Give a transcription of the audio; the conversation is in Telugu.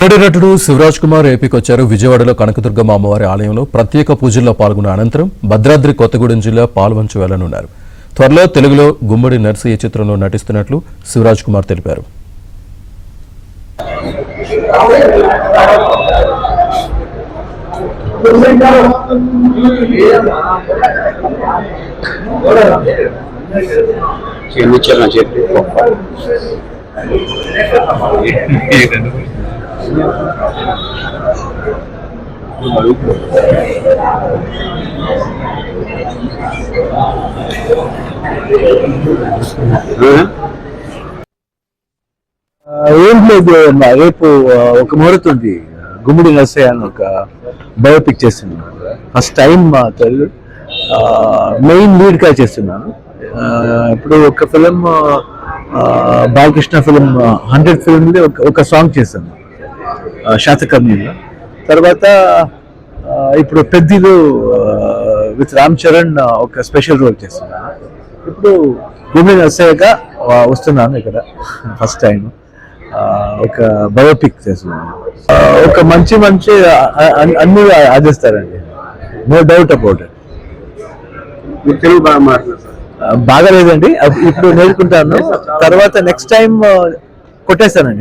నటుడు శివరాజ్ కుమార్ ఏపీకి వచ్చారు. విజయవాడలో కనకదుర్గమ్మ అమ్మవారి ఆలయంలో ప్రత్యేక పూజల్లో పాల్గొన్న అనంతరం భద్రాద్రి కొత్తగూడెం జిల్లా పాల్వంచు వెళ్లనున్నారు. త్వరలో తెలుగులో గుమ్మడి నర్సయ్య చిత్రంలో నటిస్తున్నట్లు శివరాజ్ కుమార్ తెలిపారు. ఏం లేదు, రేపు ఒక ముహూర్తం ఉంది. గుమ్మడి నర్సయ్య అని ఒక బయోపిక్ చేస్తున్నాను. First time Telugu main lead గా చేస్తున్నాను. ఇప్పుడు ఒక ఫిలిం బాలకృష్ణ ఫిలిం 100 ఫిలిం ఒక సాంగ్ చేశాను శాతకర్ణిలో. తర్వాత ఇప్పుడు పెద్దిలో విత్ రామ్ చరణ్ ఒక స్పెషల్ రోల్ చేస్తున్నాను. ఇప్పుడు గుమ్మడి నర్సయ్యగా వస్తున్నాను ఇక్కడ ఫస్ట్ టైం. ఒక బయోపిక్ చేస్తున్నాను. ఒక మంచి అన్ని ఆదిస్తారండి, no doubt about it. Telugu బాగా మాట్లాడతారు. బాగా లేదండి, ఇప్పుడు నేర్చుకుంటాను. తర్వాత నెక్స్ట్ టైం కొట్టేస్తానండి.